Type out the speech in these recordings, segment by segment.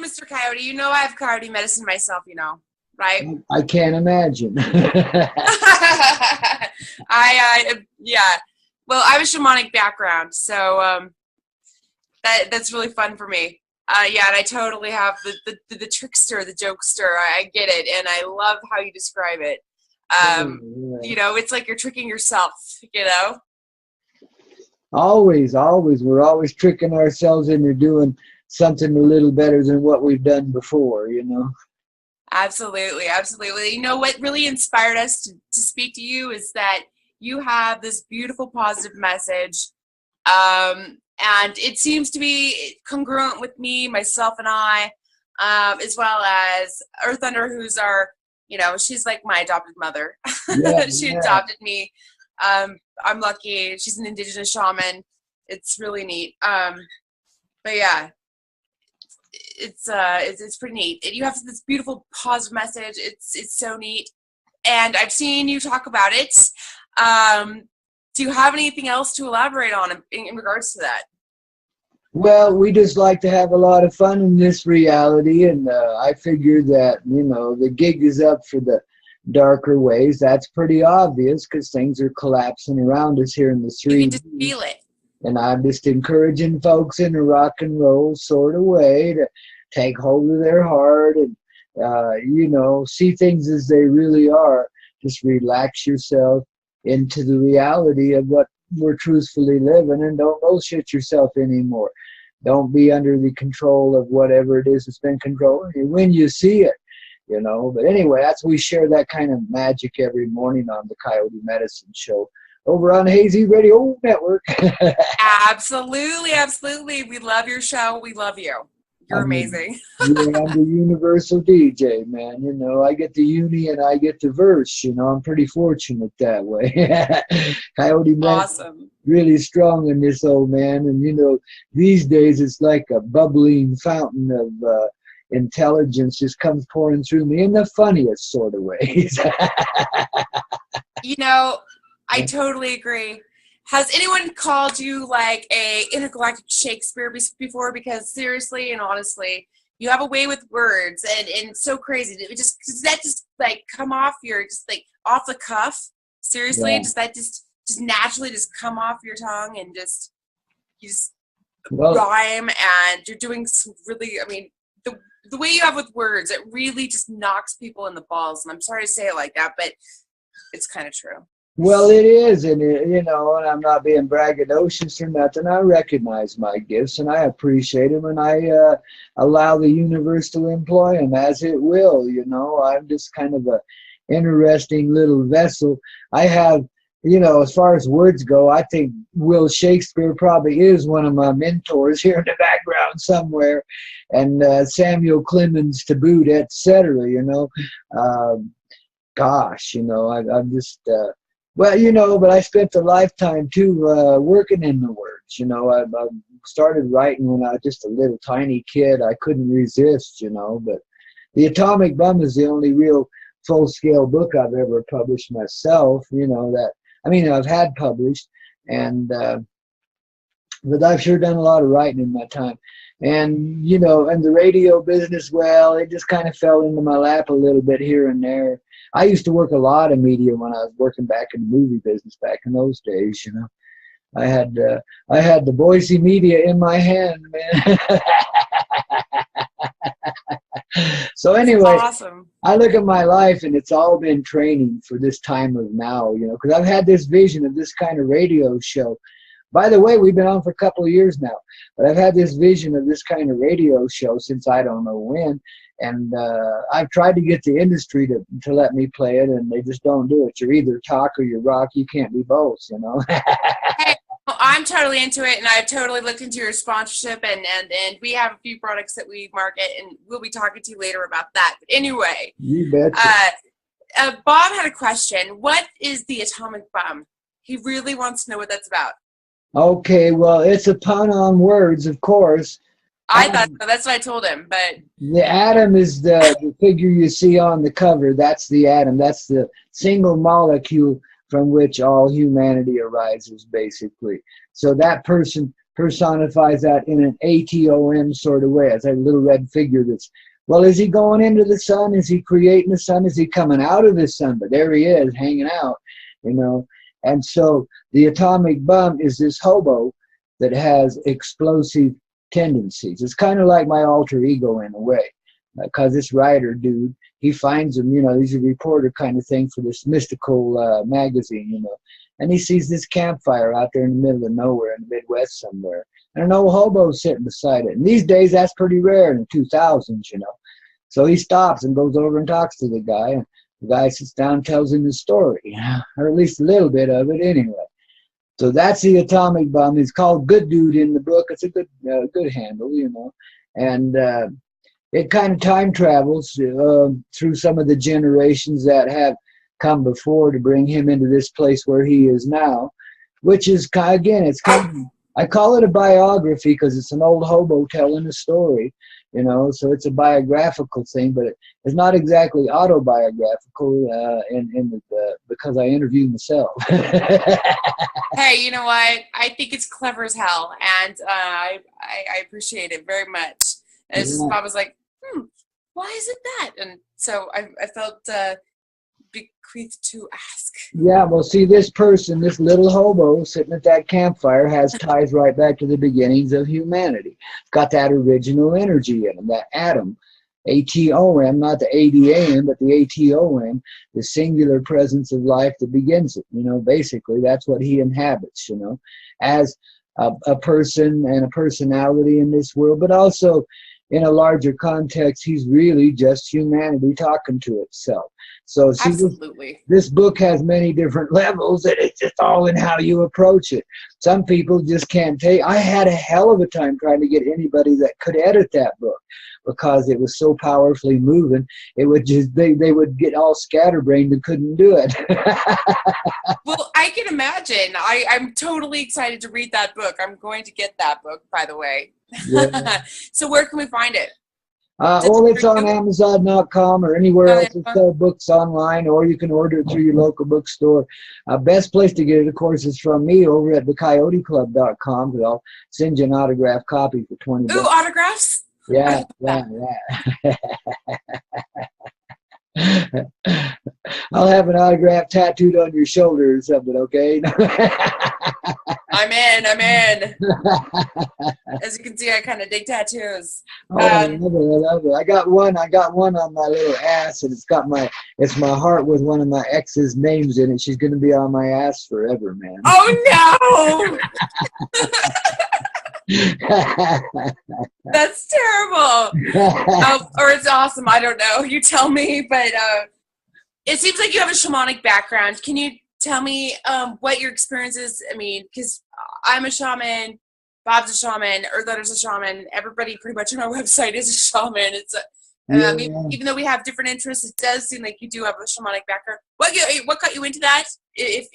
know, Mr. Coyote, you know I have coyote medicine myself, you know, right? I can't imagine. Yeah. Well, I have a shamanic background, so that's really fun for me. Yeah, and I totally have the trickster, the jokester. I get it, and I love how you describe it. You know, it's like you're tricking yourself, you know? Always, always. We're always tricking ourselves into doing something a little better than what we've done before, you know? Absolutely, absolutely. You know what really inspired us to speak to you is that you have this beautiful positive message. And it seems to be congruent with me, myself, and I, as well as Earth Thunder, who's our, you know, she's like my adopted mother. Yeah, She yeah. adopted me. I'm lucky. She's an indigenous shaman. It's really neat. But yeah, it's pretty neat. You have this beautiful positive message. It's so neat, and I've seen you talk about it. Do you have anything else to elaborate on in regards to that? Well, we just like to have a lot of fun in this reality, and I figure that, you know, the gig is up for the darker ways. That's pretty obvious because things are collapsing around us here in the You can 3D. just feel it. And I'm just encouraging folks in a rock and roll sort of way to take hold of their heart and, you know, see things as they really are. Just relax yourself into the reality of what we're truthfully living, and don't bullshit yourself anymore. Don't be under the control of whatever it is that's been controlling you when you see it, you know. But anyway, we share that kind of magic every morning on the Coyote Medicine Show over on Hazy Radio Network. Absolutely, absolutely. We love your show. We love you. You're amazing. Yeah, I'm the universal DJ, man. You know, I get the uni and I get the verse. You know, I'm pretty fortunate that way. Coyote Awesome. Really strong in this old man. And, you know, these days it's like a bubbling fountain of intelligence just comes pouring through me in the funniest sort of ways. You know, I totally agree. Has anyone called you like a intergalactic Shakespeare before? Because seriously and honestly, you have a way with words, and it's so crazy. Does that just like come off your just like off the cuff? Seriously, Yeah. does that just naturally just come off your tongue and just you just Well, rhyme, and you're doing some really, I mean, the way you have with words, it really just knocks people in the balls. And I'm sorry to say it like that, but it's kind of true. well, it is, and you know, and I'm not being braggadocious or nothing. I recognize my gifts, and I appreciate them, and I allow the universe to employ them as it will. You know, I'm just kind of a interesting little vessel. I have, you know, as far as words go, I think Will Shakespeare probably is one of my mentors here in the background somewhere, and Samuel Clemens to boot, etc. You know, gosh, you know, I'm just. Well, you know, but I spent a lifetime, too, working in the words. You know, I started writing when I was just a little tiny kid. I couldn't resist, you know. But The Atomic Bum is the only real full-scale book I've ever published myself, you know, that, I mean, I've had published. And, but I've sure done a lot of writing in my time. And, you know, and the radio business, well, it just kind of fell into my lap a little bit here and there. I used to work a lot of media when I was working back in the movie business back in those days, you know. I had the Boise media in my hand, man. So anyway, Awesome. I look at my life and it's all been training for this time of now, you know, because I've had this vision of this kind of radio show. By the way, we've been on for a couple of years now, but I've had this vision of this kind of radio show since I don't know when. And I've tried to get the industry to let me play it, and they just don't do it. You're either talk or you're rock. You can't be both, you know. Hey, well, I'm totally into it, and I've totally looked into your sponsorship, and we have a few products that we market, and we'll be talking to you later about that. But anyway, You betcha. Bob had a question. What is the Atomic Bum? He really wants to know what that's about. Okay, well, it's a pun on words, of course. I thought so. That's what I told him, but The atom is the figure you see on the cover. That's the atom. That's the single molecule from which all humanity arises, basically. So that person personifies that in an ATOM sort of way, as a little red figure that's, well, is he going into the sun? Is he creating the sun? Is he coming out of the sun? But there he is, hanging out, you know. And so the atomic bum is this hobo that has explosive tendencies. It's kind of like my alter ego in a way, because this writer dude, he finds him, you know, he's a reporter kind of thing for this mystical magazine, you know, and he sees this campfire out there in the middle of nowhere in the Midwest somewhere, and an old hobo sitting beside it. And these days, that's pretty rare in the 2000s, you know. So he stops and goes over and talks to the guy, and the guy sits down and tells him the story, or at least a little bit of it anyway. So that's the atomic bum. It's called Good Dude in the book. It's a good handle, you know. And it kind of time travels through some of the generations that have come before to bring him into this place where he is now, which is, again, it's kind of, I call it a biography because it's an old hobo telling a story, you know, so it's a biographical thing, but it's not exactly autobiographical because I interviewed myself. Hey, you know what? I think it's clever as hell, and I appreciate it very much. And it's just, I was like, why is it that? And so I felt bequeathed to ask. Yeah, well, see, this person, this little hobo sitting at that campfire has ties right back to the beginnings of humanity. It's got that original energy in him, that atom, ATOM, not the ADAM, but the ATOM, the singular presence of life that begins it. You know, basically, that's what he inhabits, you know, as a person and a personality in this world, but also in a larger context, he's really just humanity talking to itself. So see, absolutely, this book has many different levels, and it's just all in how you approach it. Some people just can't take. I had a hell of a time trying to get anybody that could edit that book because it was so powerfully moving. It would just they would get all scatterbrained and couldn't do it. Well, I can imagine. I'm totally excited to read that book. I'm going to get that book, by the way. Yeah. So where can we find it? Well, it's on Amazon.com or anywhere else that sell books online, or you can order it through your local bookstore. Best place to get it, of course, is from me over at thecoyoteclub.com, because I'll send you an autographed copy for $20. Ooh, autographs? Yeah. I'll have an autograph tattooed on your shoulder or something, okay? I'm in. As you can see, I kind of dig tattoos. I love it. I got one on my little ass, and it's my heart with one of my ex's names in it. She's gonna be on my ass forever, man. Oh no! That's terrible. Or it's awesome. I don't know. You tell me. But it seems like you have a shamanic background. Can you tell me what your experience is? I mean, because I'm a shaman, Bob's a shaman, Earthletter's a shaman. Everybody pretty much on our website is a shaman. It's even though we have different interests, it does seem like you do have a shamanic background. What got you into that? If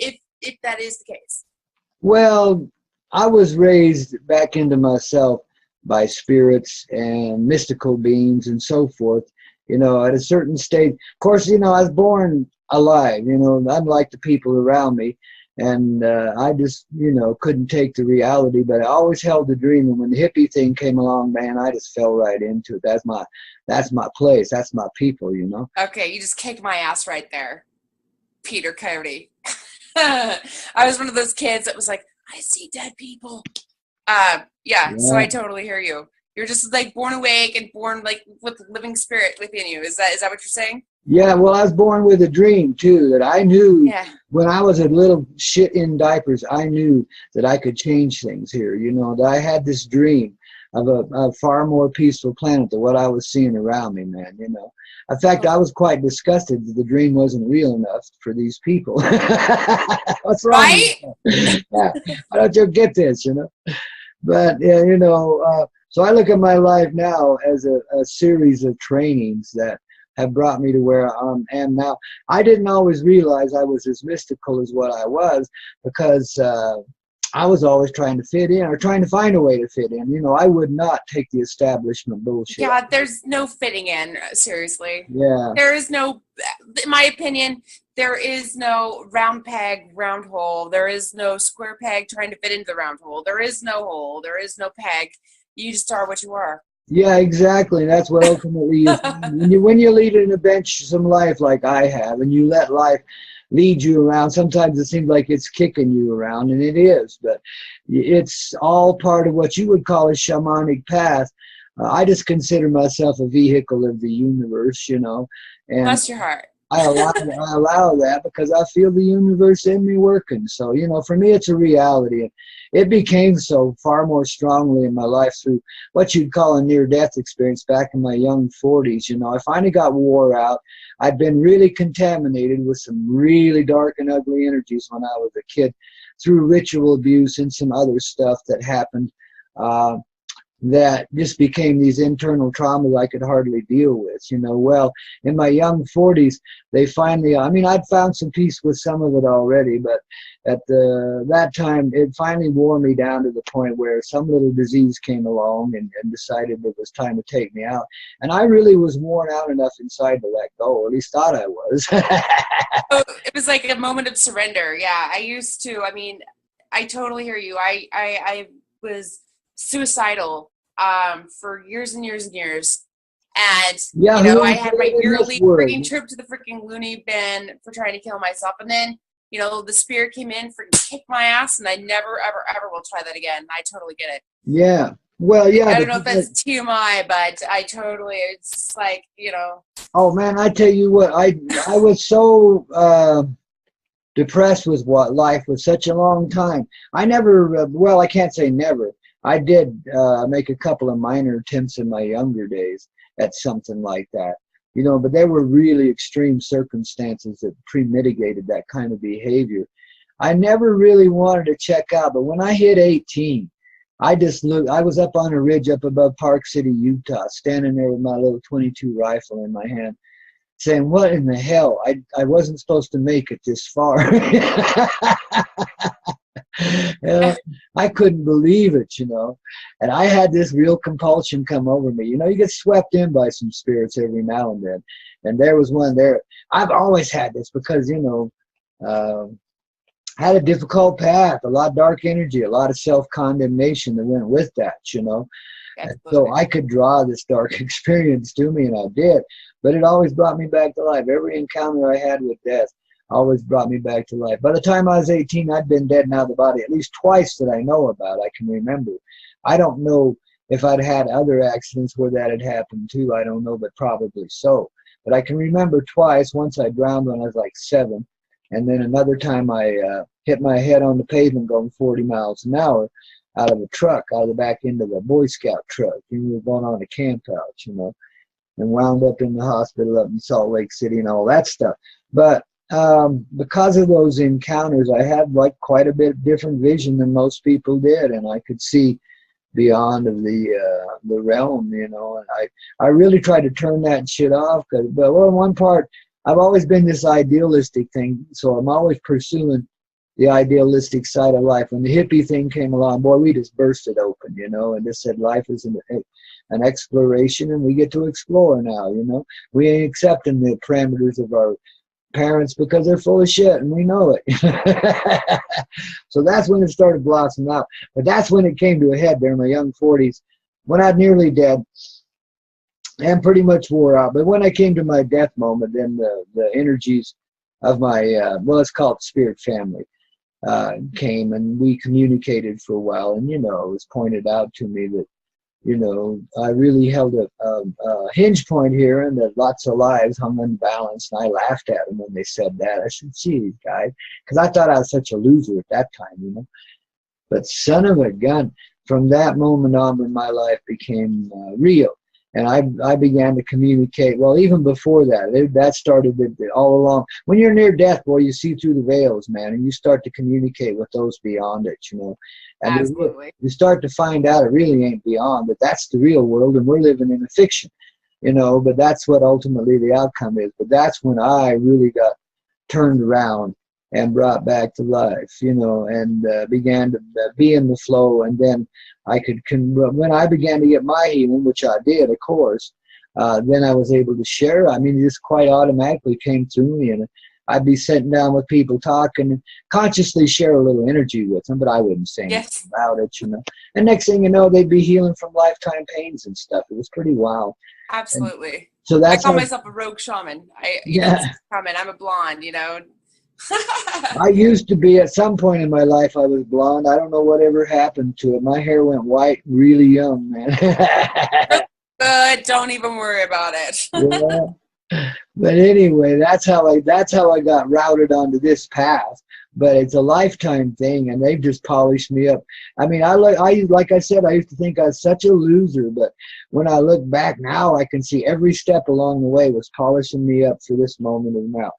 that is the case. Well, I was raised back into myself by spirits and mystical beings and so forth. You know, at a certain stage, of course, you know, I was born alive, you know, unlike the people around me. And I just, you know, couldn't take the reality, but I always held the dream. And when the hippie thing came along, man, I just fell right into it. That's my place. That's my people, you know. Okay, you just kicked my ass right there, Peter Koyote. I was one of those kids that was like, I see dead people. Yeah, so I totally hear you. You're just like born awake and born like with living spirit within you. Is that what you're saying? Yeah, well, I was born with a dream, too, that I knew when I was a little shit in diapers, I knew that I could change things here, you know, that I had this dream of a far more peaceful planet than what I was seeing around me, man, you know. In fact, I was quite disgusted that the dream wasn't real enough for these people. What's wrong? Right? Why don't you get this, you know? But, yeah, you know, so I look at my life now as a series of trainings that have brought me to where I am now. I didn't always realize I was as mystical as what I was because I was always trying to fit in or trying to find a way to fit in. You know, I would not take the establishment bullshit. Yeah, there's no fitting in, seriously. Yeah. There is no, in my opinion, there is no round peg, round hole. There is no square peg trying to fit into the round hole. There is no hole. There is no peg. You just are what you are. Yeah, exactly. That's what ultimately you find. When you lead an adventuresome life like I have, and you let life lead you around, sometimes it seems like it's kicking you around, and it is, but it's all part of what you would call a shamanic path. I just consider myself a vehicle of the universe, you know, and Bless your heart. I allow that because I feel the universe in me working. So, you know, for me, it's a reality. And it became so far more strongly in my life through what you'd call a near-death experience back in my young 40s. You know, I finally got wore out. I'd been really contaminated with some really dark and ugly energies when I was a kid through ritual abuse and some other stuff that happened. That just became these internal traumas I could hardly deal with, you know. Well, in my young 40s, they finally, I mean, I'd found some peace with some of it already, but at that time, it finally wore me down to the point where some little disease came along and decided it was time to take me out. And I really was worn out enough inside to let go, or at least thought I was. So it was like a moment of surrender. Yeah, I used to, I mean, I totally hear you. I was suicidal for years and years and years. And, Yeah, you know, I had my yearly word? freaking trip to the freaking loony bin for trying to kill myself. And then, you know, the spirit came in, freaking kicked my ass, and I never, ever, ever will try that again. I totally get it. Yeah. Well, yeah. I don't know if that's TMI, but I totally, it's just like, you know. Oh, man, I tell you what, I was so depressed with what life was such a long time. I never, well, I can't say never. I did make a couple of minor attempts in my younger days at something like that, you know, but they were really extreme circumstances that pre-mitigated that kind of behavior. I never really wanted to check out, but when I hit 18, I just looked, I was up on a ridge up above Park City, Utah, standing there with my little .22 rifle in my hand, saying, what in the hell? I wasn't supposed to make it this far. I couldn't believe it, you know. And I had this real compulsion come over me. You know, you get swept in by some spirits every now and then. And there was one there. I've always had this because, you know, I had a difficult path, a lot of dark energy, a lot of self-condemnation that went with that, you know. So I could draw this dark experience to me, and I did. But it always brought me back to life. Every encounter I had with death always brought me back to life. By the time I was 18, I'd been dead and out of the body at least twice that I know about, I can remember. I don't know if I'd had other accidents where that had happened too. I don't know, but probably so. But I can remember twice. Once I drowned when I was like 7. And then another time I hit my head on the pavement going 40 miles an hour out of a truck, out of the back end of a Boy Scout truck. We were going on a camp out, you know, and wound up in the hospital up in Salt Lake City and all that stuff. But because of those encounters, I had like quite a bit different vision than most people did, and I could see beyond of the realm, you know. And I really tried to turn that shit off. But well, one part, I've always been this idealistic thing, so I'm always pursuing the idealistic side of life. When the hippie thing came along, boy, we just burst it open, you know, and just said life is an exploration, and we get to explore now, you know. We ain't accepting the parameters of our parents because they're full of shit, and we know it. So that's when it started blossoming out. But that's when it came to a head there in my young 40s, when I'd nearly dead and pretty much wore out. But when I came to my death moment, then the energies of my, well, let's call it spirit family, came, and we communicated for a while. And, you know, it was pointed out to me that, you know, I really held a hinge point here, and that lots of lives hung unbalanced. And I laughed at them when they said that. I said, "Gee, guy," because I thought I was such a loser at that time, you know. But son of a gun, from that moment on, when my life became real, and I began to communicate. Well, even before that, that started all along. When you're near death, boy, you see through the veils, man, and you start to communicate with those beyond it, you know. And you start to find out it really ain't beyond, but that's the real world, and we're living in a fiction, you know. But that's what ultimately the outcome is. But that's when I really got turned around and brought back to life, you know, and began to be in the flow. And then when I began to get my healing, which I did, of course, then I was able to share. I mean, it just quite automatically came through me, and I'd be sitting down with people talking and consciously share a little energy with them, but I wouldn't say anything about it, you know. And next thing you know, they'd be healing from lifetime pains and stuff. It was pretty wild. Absolutely. And so that's I call myself a rogue shaman. You know, shaman. I'm a blonde, you know. I used to be, at some point in my life, I was blonde. I don't know whatever happened to it. My hair went white really young, man. Good. Don't even worry about it. Yeah. But anyway, that's how I got routed onto this path. But it's a lifetime thing, and they've just polished me up. I mean, like I said, I used to think I was such a loser, but when I look back now, I can see every step along the way was polishing me up for this moment of now.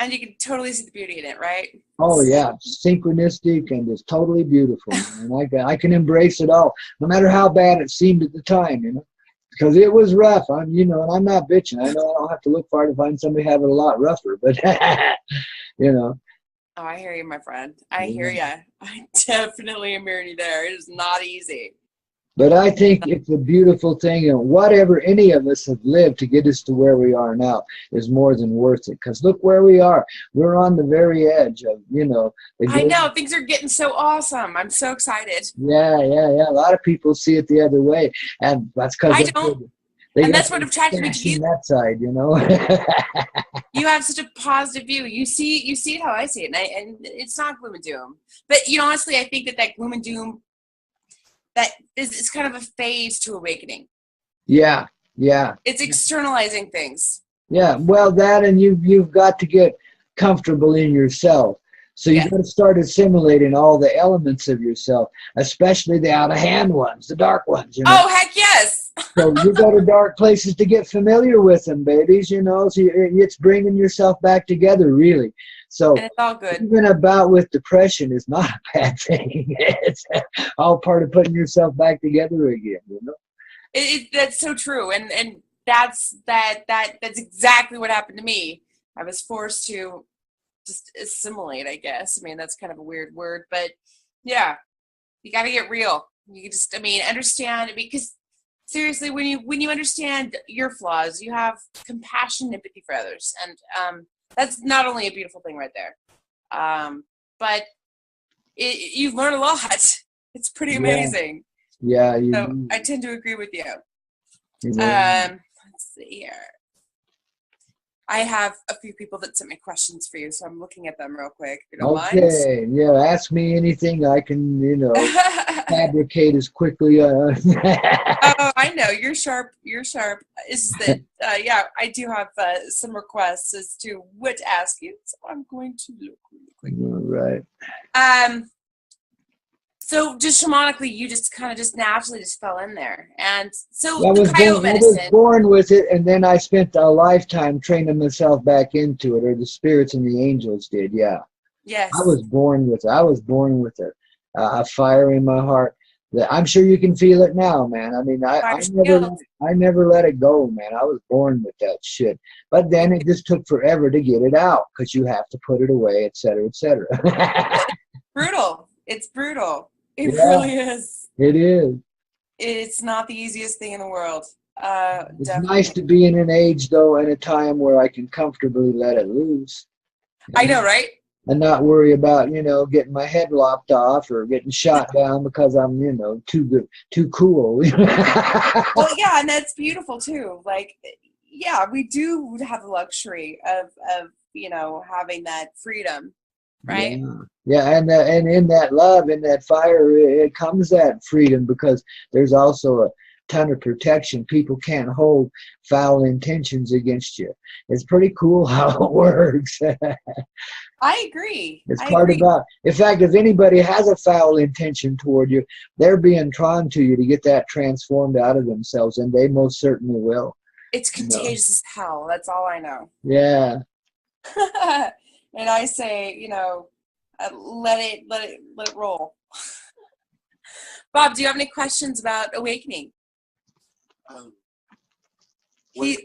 And you can totally see the beauty in it, right? Oh yeah, synchronistic and just totally beautiful. And I can embrace it all, no matter how bad it seemed at the time, you know. Because it was rough. And I'm not bitching. I know I don't have to look far to find somebody having a lot rougher, but you know. Oh, I hear you, my friend. I hear you. I definitely am hearing you there. It is not easy. But I think it's a beautiful thing, and whatever any of us have lived to get us to where we are now is more than worth it. Because look where we are. We're on the very edge of, I know. Things are getting so awesome. I'm so excited. Yeah. A lot of people see it the other way, and that's because I don't. And that's what attracted me to you. That side, you know. You have such a positive view. You see it how I see it, and it's not gloom and doom. But honestly, I think that gloom and doom, that is kind of a phase to awakening. Yeah. It's externalizing things. Yeah, well, that, and you've got to get comfortable in yourself. So you've got to start assimilating all the elements of yourself, especially the out-of-hand ones, the dark ones. You know? Oh, heck yes! So you go to dark places to get familiar with them, babies, you know. So it's bringing yourself back together, really. So and it's all good. Even a bout with depression is not a bad thing. It's all part of putting yourself back together again, you know. That's so true, and that's exactly what happened to me. I was forced to just assimilate, I guess. I mean, that's kind of a weird word, but yeah, you got to get real. You just, understand, because seriously, when you understand your flaws, you have compassion and empathy for others, and that's not only a beautiful thing right there, but you learn a lot. It's pretty amazing. Yeah. So I tend to agree with you. Yeah. Let's see here. I have a few people that sent me questions for you, so I'm looking at them real quick, if you don't mind. Okay, yeah, ask me anything. I can, fabricate as quickly. Oh, I know. You're sharp. Is that, I do have some requests as to what to ask you, so I'm going to look really quick. All right. So just shamanically, you just kind of just naturally just fell in there. And so I the coyote medicine. I was born with it, and then I spent a lifetime training myself back into it, or the spirits and the angels did, yeah. Yes. I was born with it. I was born with it. A fire in my heart. I'm sure you can feel it now, man. I mean, I never let it go, man. I was born with that shit. But then it just took forever to get it out, because you have to put it away, et cetera, et cetera. Brutal. It's brutal. It really is. It is. It's not the easiest thing in the world. It's definitely. Nice to be in an age, though, and a time where I can comfortably let it loose. I know, right? And not worry about, getting my head lopped off or getting shot down because I'm, too cool. Well, yeah, and that's beautiful, too. Like, yeah, we do have the luxury of having that freedom. Right. Yeah, and in that love, in that fire, it comes that freedom, because there's also a ton of protection. People can't hold foul intentions against you. It's pretty cool how it works. I agree. It's about. In fact, if anybody has a foul intention toward you, they're being drawn to you to get that transformed out of themselves, and they most certainly will. It's contagious as hell. That's all I know. Yeah. And I say, let it roll. Bob, do you have any questions about awakening? What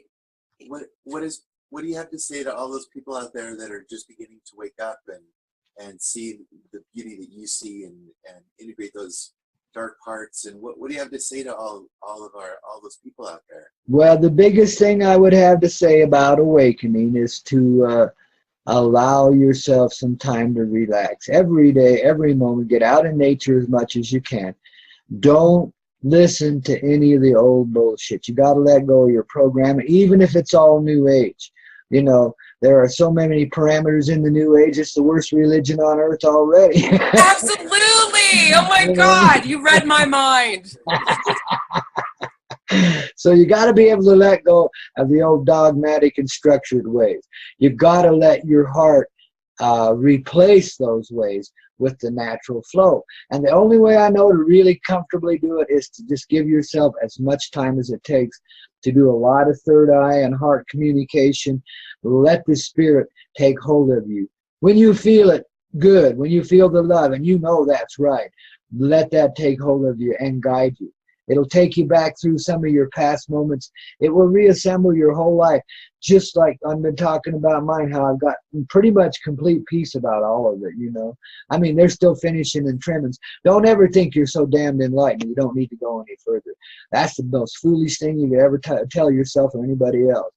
do you have to say to all those people out there that are just beginning to wake up and see the beauty that you see and integrate those dark parts, and what do you have to say to all those people out there? Well, the biggest thing I would have to say about awakening is to Allow yourself some time to relax. Every day, every moment, get out in nature as much as you can. Don't listen to any of the old bullshit. You got to let go of your programming, even if it's all New Age. You know, there are so many parameters in the New Age. It's the worst religion on earth already. Absolutely. Oh my God, you read my mind. So you got to be able to let go of the old dogmatic and structured ways. You got to let your heart replace those ways with the natural flow. And the only way I know to really comfortably do it is to just give yourself as much time as it takes to do a lot of third eye and heart communication. Let the spirit take hold of you. When you feel it, good. When you feel the love and you know that's right, let that take hold of you and guide you. It'll take you back through some of your past moments. It will reassemble your whole life. Just like I've been talking about mine, how I've got pretty much complete peace about all of it, you know. I mean, they're still finishing and trimmings. Don't ever think you're so damned enlightened you don't need to go any further. That's the most foolish thing you could ever tell yourself or anybody else.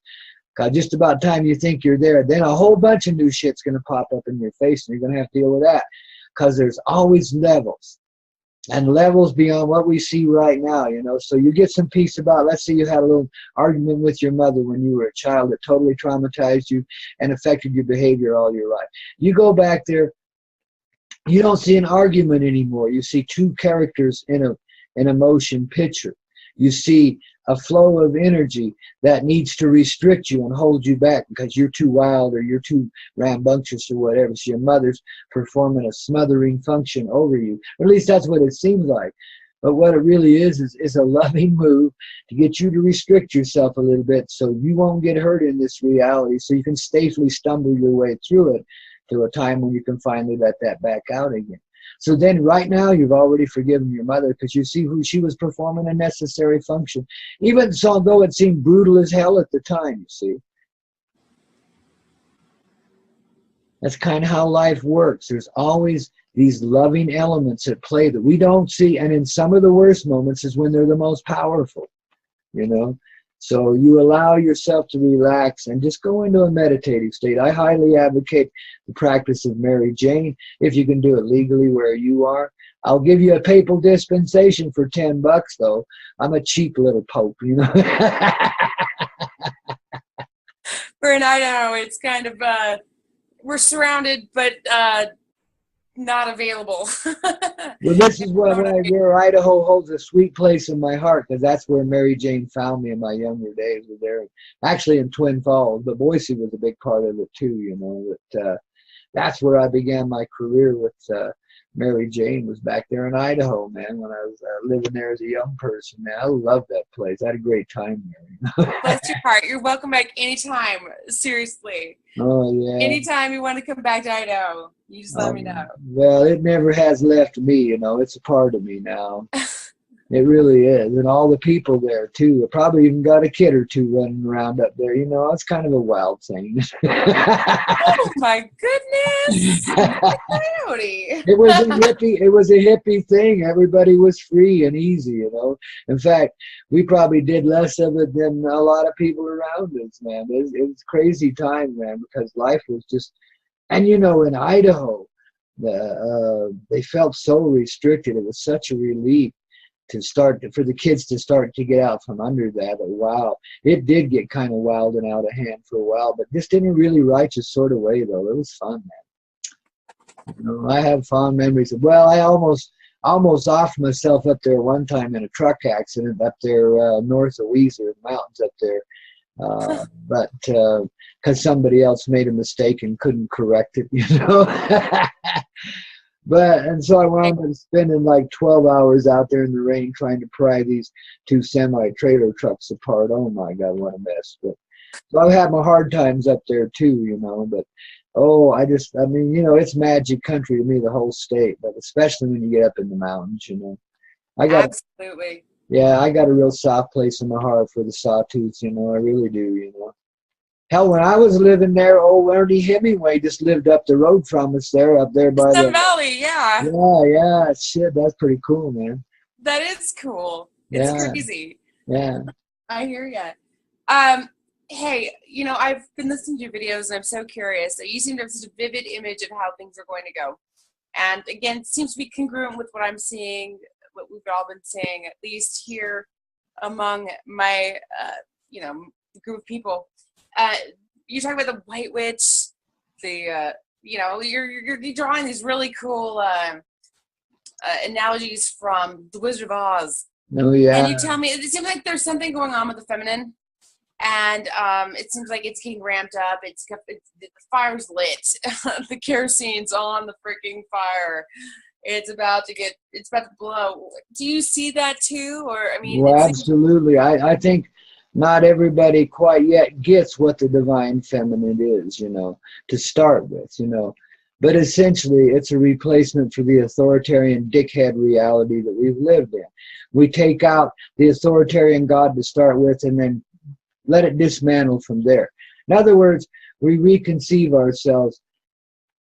Because just about time you think you're there, then a whole bunch of new shit's going to pop up in your face, and you're going to have to deal with that. Because there's always levels. And levels beyond what we see right now, you know. So you get some peace about, let's say you had a little argument with your mother when you were a child that totally traumatized you and affected your behavior all your life. You go back there, you don't see an argument anymore. You see two characters in a motion picture. You see a flow of energy that needs to restrict you and hold you back because you're too wild or you're too rambunctious or whatever. So your mother's performing a smothering function over you. Or at least that's what it seems like. But what it really is a loving move to get you to restrict yourself a little bit so you won't get hurt in this reality, so you can safely stumble your way through it to a time when you can finally let that back out again. So then right now you've already forgiven your mother because you see who she was performing a necessary function. Even so, though it seemed brutal as hell at the time, you see. That's kind of how life works. There's always these loving elements at play that we don't see. And in some of the worst moments is when they're the most powerful, you know. So you allow yourself to relax and just go into a meditative state. I highly advocate the practice of Mary Jane if you can do it legally where you are. I'll give you a papal dispensation for $10, though. I'm a cheap little pope, you know. For an Idaho, it's kind of we're surrounded, but not available. Well, this is where Idaho holds a sweet place in my heart, because that's where Mary Jane found me in my younger days. Was there, actually in Twin Falls, but Boise was a big part of it too. You know, that that's where I began my career with Mary Jane. Was back there in Idaho, man. When I was living there as a young person, man, I loved that place. I had a great time there. Bless your heart. You're welcome back anytime. Seriously. Oh yeah. Anytime you want to come back to Idaho, you just let me know. Well, it never has left me, you know. It's a part of me now. It really is. And all the people there, too. I probably even got a kid or two running around up there. You know, it's kind of a wild thing. Oh, my goodness. Coyote. It was a hippie thing. Everybody was free and easy, you know. In fact, we probably did less of it than a lot of people around us, man. It was a crazy time, man, because life was just... And, you know, in Idaho, they felt so restricted. It was such a relief for the kids to start to get out from under that. Wow, it did get kind of wild and out of hand for a while, but just in a really righteous sort of way, though. It was fun, man. You know, I have fond memories of, well, I almost offed myself up there one time in a truck accident up there north of Weiser, the mountains up there. But because somebody else made a mistake and couldn't correct it, you know. And so I wound up spending like 12 hours out there in the rain trying to pry these two semi-trailer trucks apart. Oh my God, what a mess. But so I've had my hard times up there too, you know. But I mean, you know, it's magic country to me, the whole state, but especially when you get up in the mountains, you know. Absolutely. Yeah, I got a real soft place in my heart for the Sawtooths, you know. I really do, you know. Hell, when I was living there, old Ernie Hemingway just lived up the road from us up there by the valley, yeah. Yeah, shit, that's pretty cool, man. That is cool. It's crazy. Yeah. I hear ya. hey, you know, I've been listening to your videos and I'm so curious. You seem to have such a vivid image of how things are going to go. And again, it seems to be congruent with what I'm seeing, what we've all been saying, at least here among my, you know, group of people. You talk about the White Witch, the, you know, you're drawing these really cool analogies from The Wizard of Oz. Oh, yeah. And you tell me, it seems like there's something going on with the feminine. And it seems like it's getting ramped up. The fire's lit. The kerosine's on the freaking fire. It's about to blow. Do you see that too? Or I mean, well, absolutely. I think not everybody quite yet gets what the divine feminine is, you know, to start with, you know. But essentially, it's a replacement for the authoritarian dickhead reality that we've lived in. We take out the authoritarian God to start with and then let it dismantle from there. In other words, we reconceive ourselves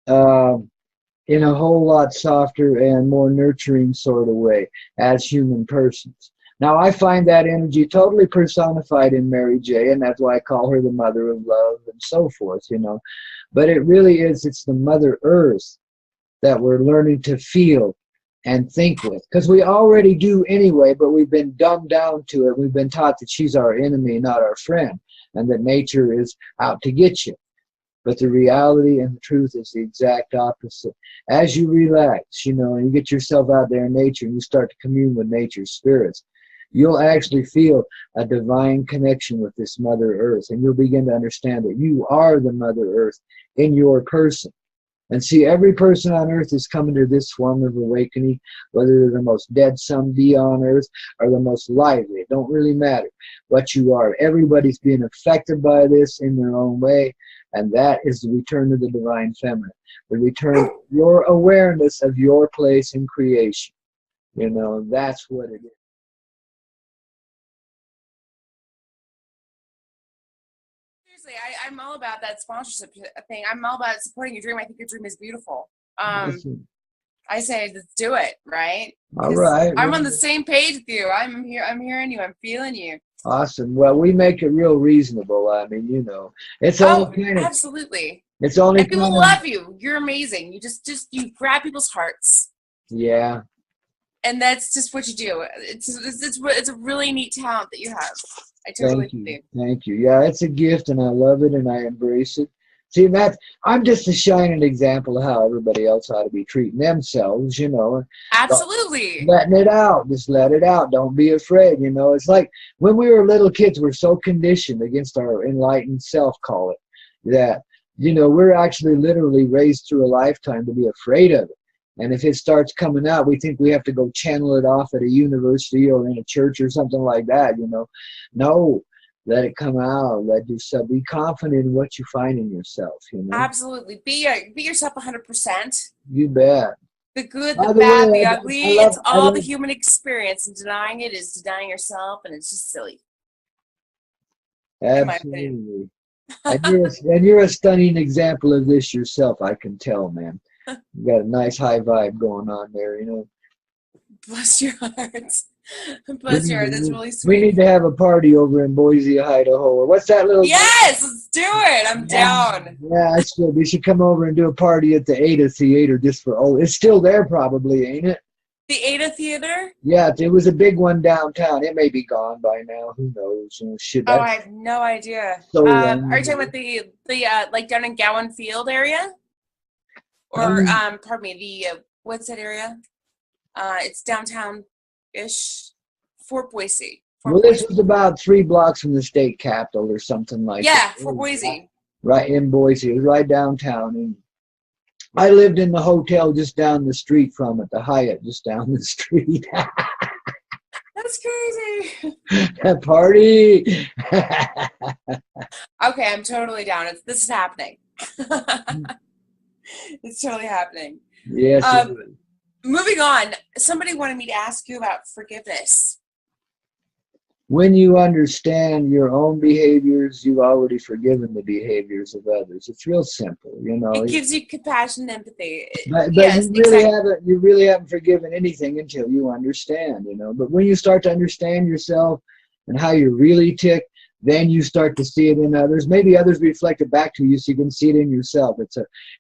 in a whole lot softer and more nurturing sort of way as human persons. Now, I find that energy totally personified in Mary J., and that's why I call her the mother of love and so forth, you know. But it really is, it's the Mother Earth that we're learning to feel and think with, because we already do anyway, but we've been dumbed down to it. We've been taught that she's our enemy, not our friend, and that nature is out to get you. But the reality and the truth is the exact opposite. As you relax, you know, and you get yourself out there in nature and you start to commune with nature's spirits, you'll actually feel a divine connection with this Mother Earth, and you'll begin to understand that you are the Mother Earth in your person. And see, every person on earth is coming to this form of awakening, whether they're the most dead someday on earth or the most lively. It don't really matter what you are. Everybody's being affected by this in their own way, and that is the return of the divine feminine, the return of your awareness of your place in creation. You know, that's what it is. I'm all about that sponsorship thing. I'm all about supporting your dream. I think your dream is beautiful. I say, let's do it, right? All right. I'm on the same page with you. I'm hearing you. I'm feeling you. Awesome. Well, we make it real reasonable. I mean, you know, it's only kind of, absolutely. It's only and people love you. You're amazing. You just you grab people's hearts. Yeah. And that's just what you do. It's a really neat talent that you have. I totally do. Thank you. Yeah, it's a gift, and I love it, and I embrace it. See, I'm just a shining example of how everybody else ought to be treating themselves, you know. Absolutely. Letting it out. Just let it out. Don't be afraid, you know. It's like when we were little kids, we're so conditioned against our enlightened self, call it, that, you know, we're actually literally raised through a lifetime to be afraid of it. And if it starts coming out, we think we have to go channel it off at a university or in a church or something like that, you know. No, let it come out. Let yourself be confident in what you find in yourself, you know. Absolutely. Be yourself 100%. You bet. The good, the bad, the ugly. It's all the human experience, and denying it is denying yourself, and it's just silly. Absolutely. And you're a stunning example of this yourself, I can tell, man. You got a nice high vibe going on there, you know. Bless your heart. Bless your heart. That's really sweet. We need to have a party over in Boise, Idaho. Or what's that little? Yes, let's do it. I'm down. Yeah, I should. We should come over and do a party at the Ada Theater just for. Oh, it's still there, probably, ain't it? The Ada Theater? Yeah, it was a big one downtown. It may be gone by now. Who knows? You know, shit. Oh, I have no idea. So are you talking about the like down in Gowan Field area? Or pardon me, the what's that area? It's downtown-ish, Fort Boise. This was about 3 blocks from the state capitol or something like that. Yeah, Fort Boise. Right in Boise. It was right downtown. And I lived in the hotel just down the street from it, the Hyatt just down the street. That's crazy. That party. Okay, I'm totally down. This is happening. It's totally happening. Yes. Moving on, somebody wanted me to ask you about forgiveness. When you understand your own behaviors, you've already forgiven the behaviors of others. It's real simple, you know. It gives you compassion and empathy. But yes, you really haven't forgiven anything until you understand, you know. But when you start to understand yourself and how you really tick, then you start to see it in others. Maybe others reflect it back to you, so you can see it in yourself.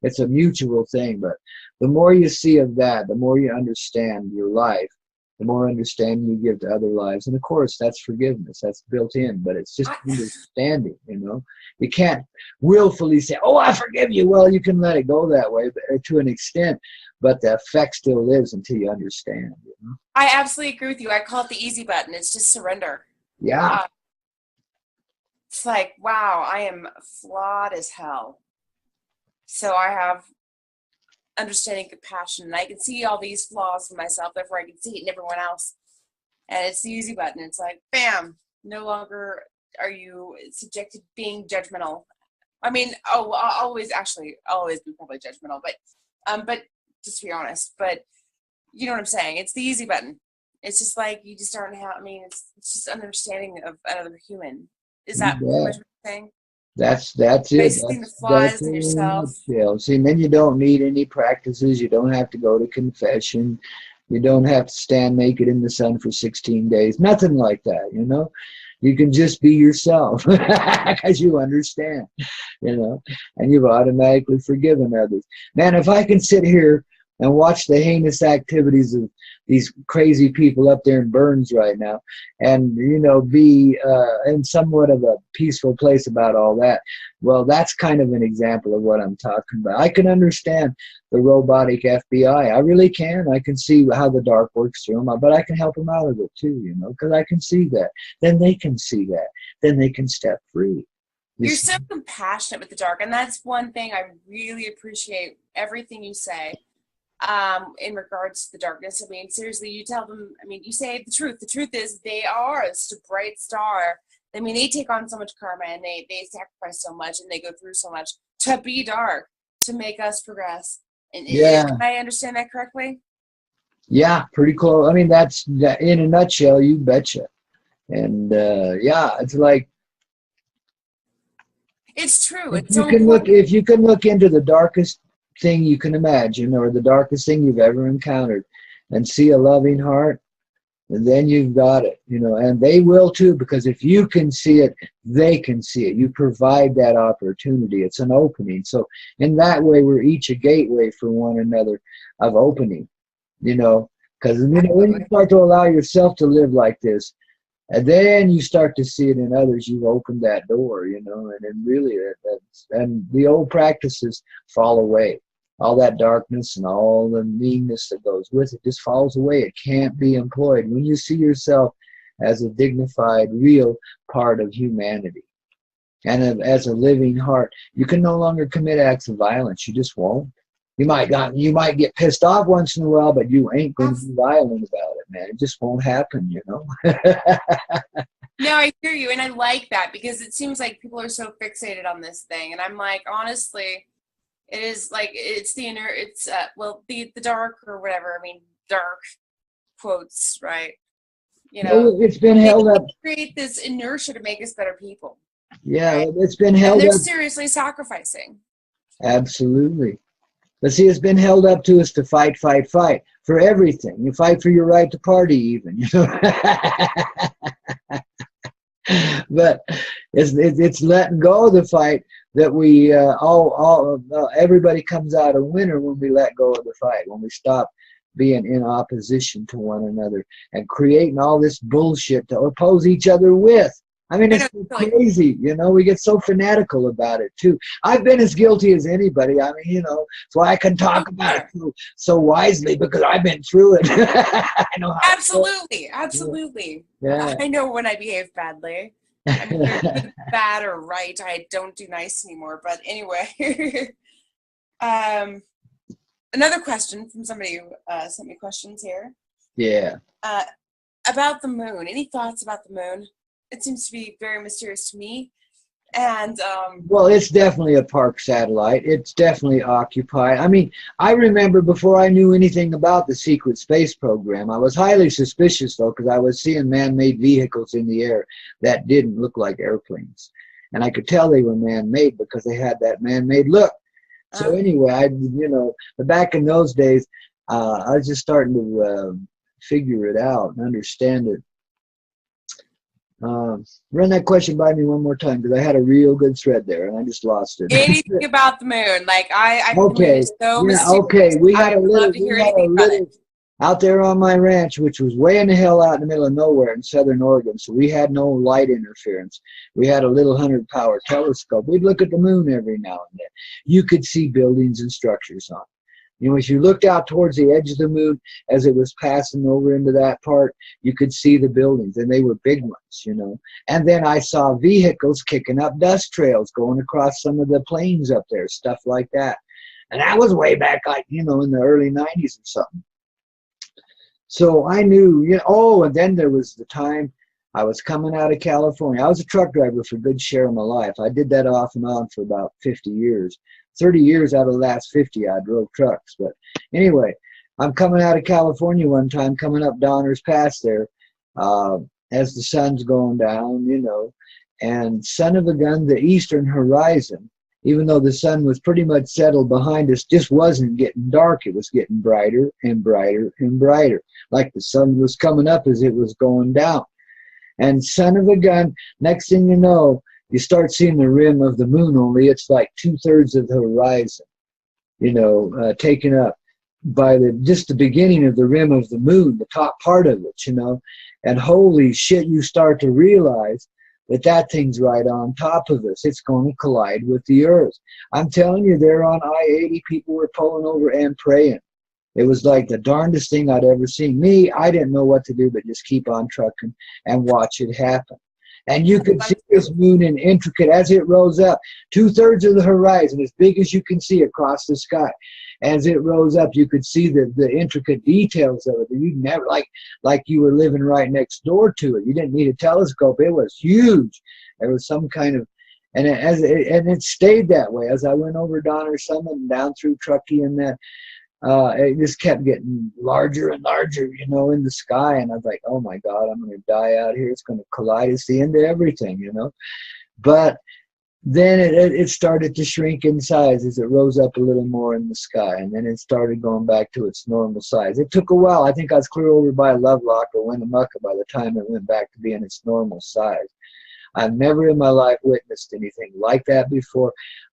It's a mutual thing. But the more you see of that, the more you understand your life, the more understanding you give to other lives. And of course, that's forgiveness. That's built in, but it's just understanding, you know. You can't willfully say, oh, I forgive you. Well, you can let it go that way, but to an extent, but the effect still lives until you understand, you know. I absolutely agree with you. I call it the easy button. It's just surrender. Yeah. It's like, wow, I am flawed as hell. So I have understanding, compassion, and I can see all these flaws in myself, therefore I can see it in everyone else. And it's the easy button. It's like, bam, no longer are you subjected to being judgmental. I mean, I'll always be probably judgmental, but just to be honest, but you know what I'm saying? It's the easy button. It's just like, you just aren't it's just understanding of another human. Is that pretty much what you're saying? That's it. Basically the flaws in yourself. See, and then you don't need any practices. You don't have to go to confession. You don't have to stand naked in the sun for 16 days. Nothing like that, you know. You can just be yourself because you understand, you know, and you've automatically forgiven others. Man, if I can sit here and watch the heinous activities of these crazy people up there in Burns right now, and, you know, be in somewhat of a peaceful place about all that, well, that's kind of an example of what I'm talking about. I can understand the robotic FBI. I really can. I can see how the dark works through them, but I can help them out of it too, you know, because I can see that. Then they can see that. Then they can step free. You're so compassionate with the dark, and that's one thing I really appreciate everything you say. In regards to the darkness, I mean, seriously, you tell them, I mean, you say the truth. The truth is they are such a bright star. I mean, they take on so much karma, and they sacrifice so much, and they go through so much to be dark, to make us progress. And can I understand that correctly? Yeah, pretty close. I mean, that's in a nutshell, you betcha. And it's like, it's true. If you can look into the darkest thing you can imagine, or the darkest thing you've ever encountered, and see a loving heart, and then you've got it, you know. And they will too, because if you can see it, they can see it. You provide that opportunity. It's an opening. So in that way, we're each a gateway for one another of opening, you know. Because, you know, when you start to allow yourself to live like this, and then you start to see it in others, you've opened that door, you know. And then really, and the old practices fall away. All that darkness and all the meanness that goes with it just falls away. It can't be employed. When you see yourself as a dignified, real part of humanity, and as a living heart, you can no longer commit acts of violence. You just won't. You might get pissed off once in a while, but you ain't going to be violent about it, man. It just won't happen, you know. No, I hear you, and I like that, because it seems like people are so fixated on this thing, and I'm like, honestly, it is like, it's the inner, it's the dark, or whatever. I mean, dark quotes, right? You know, it's been held up. Create this inertia to make us better people. Yeah, right? It's been held up. And they're seriously sacrificing. Absolutely. But see, it's been held up to us to fight for everything. You fight for your right to party, even, you know. But it's letting go of the fight that we everybody comes out a winner when we let go of the fight, when we stop being in opposition to one another and creating all this bullshit to oppose each other with. I mean, it's crazy, you know. We get so fanatical about it too. I've been as guilty as anybody. I mean, you know, so I can talk about it so wisely because I've been through it. I know how. Absolutely. Yeah. I know when I behave badly. I mean, good, bad, or right. I don't do nice anymore. But anyway, another question from somebody who sent me questions here. Yeah. About the moon. Any thoughts about the moon? It seems to be very mysterious to me. And well, it's definitely a park satellite. It's definitely occupied. I mean, I remember before I knew anything about the secret space program, I was highly suspicious, though, because I was seeing man-made vehicles in the air that didn't look like airplanes. And I could tell they were man-made because they had that man-made look. So anyway, back in those days, I was just starting to figure it out and understand it. Run that question by me one more time, because I had a real good thread there and I just lost it. Anything about the moon? Like I think the moon Okay. is so Yeah. mysterious. Okay. We had I would love to hear anything about it. out there on my ranch, which was way in the hell out in the middle of nowhere in southern Oregon. So we had no light interference. We had a little 100-power telescope. We'd look at the moon every now and then. You could see buildings and structures on it. You know, if you looked out towards the edge of the moon as it was passing over into that part, you could see the buildings, and they were big ones, you know. And then I saw vehicles kicking up dust trails going across some of the plains up there, stuff like that. And that was way back, like, you know, in the early 90s or something. So I knew, you know, oh, and then there was the time I was coming out of California. I was a truck driver for a good share of my life. I did that off and on for about 50 years. 30 years out of the last 50, I drove trucks. But anyway, I'm coming out of California one time, coming up Donner's Pass there, as the sun's going down, you know, and son of a gun, the eastern horizon, even though the sun was pretty much settled behind us, just wasn't getting dark. It was getting brighter and brighter and brighter, like the sun was coming up as it was going down. And son of a gun, next thing you know, you start seeing the rim of the moon, only it's like 2/3 of the horizon, you know, taken up by just the beginning of the rim of the moon, the top part of it, you know. And holy shit, you start to realize that thing's right on top of us. It's going to collide with the earth. I'm telling you, there on I-80, people were pulling over and praying. It was like the darndest thing I'd ever seen. Me, I didn't know what to do but just keep on trucking and watch it happen. And you could see this moon in intricate, as it rose up, 2/3 of the horizon, as big as you can see across the sky. As it rose up, you could see the intricate details of it. You'd never, like you were living right next door to it. You didn't need a telescope. It was huge. There was some kind of, and it stayed that way as I went over Donner Summit and down through Truckee and that. It just kept getting larger and larger, you know, in the sky. And I was like, oh my God, I'm going to die out here. It's going to collide. It's the end of everything, you know. But then it started to shrink in size as it rose up a little more in the sky. And then it started going back to its normal size. It took a while. I think I was clear over by Lovelock or Winnemucca by the time it went back to being its normal size. I've never in my life witnessed anything like that before.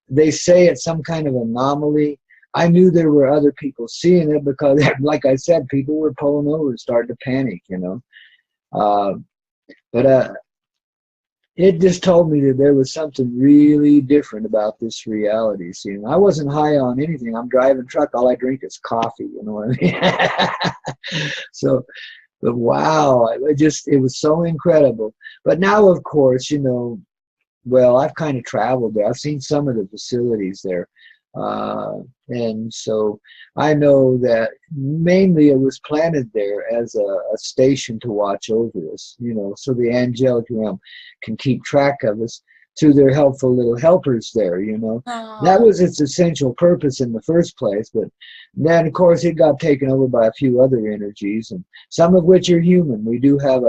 They say it's some kind of anomaly. I knew there were other people seeing it because, like I said, people were pulling over and starting to panic, you know. But it just told me that there was something really different about this reality. See, I wasn't high on anything. I'm driving truck. All I drink is coffee, you know what I mean? So, but wow, it was so incredible. But now, of course, you know, well, I've kind of traveled there. I've seen some of the facilities there. And so I know that mainly it was planted there as a station to watch over us, you know, so the angelic realm can keep track of us through their helpful little helpers there, you know. That was its essential purpose in the first place. But then, of course, it got taken over by a few other energies, and some of which are human. We do have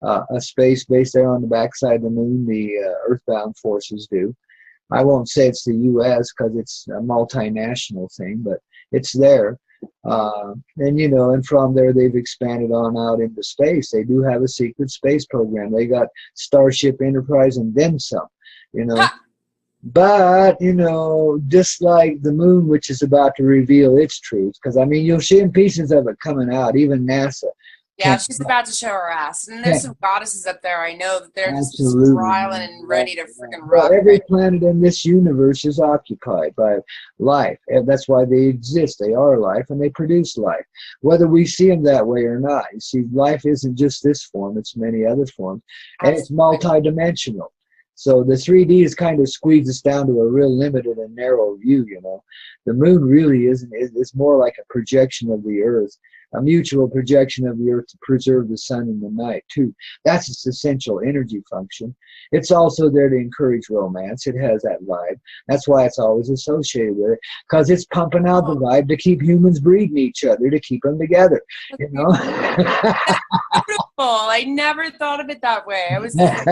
a space base there on the backside of the moon, the earthbound forces do. I won't say it's the U.S. because it's a multinational thing, but it's there. And, you know, and from there they've expanded on out into space. They do have a secret space program. They got Starship Enterprise and then some, you know. But, you know, just like the moon, which is about to reveal its truth, because, I mean, you'll see pieces of it coming out, even NASA. Yeah, she's about to show her ass. And there's some goddesses up there. I know that they're just riling and ready to freaking rock. Well, every planet in this universe is occupied by life. And that's why they exist. They are life, and they produce life, whether we see them that way or not. You see, life isn't just this form. It's many other forms. And it's multidimensional. So the 3D is kind of squeezed us down to a real limited and narrow view, you know. The moon really isn't. It's more like a projection of the Earth. A mutual projection of the Earth to preserve the sun in the night, too. That's its essential energy function. It's also there to encourage romance. It has that vibe. That's why it's always associated with it, because it's pumping out the vibe to keep humans breeding each other, to keep them together, you know? Beautiful. I never thought of it that way. I was like,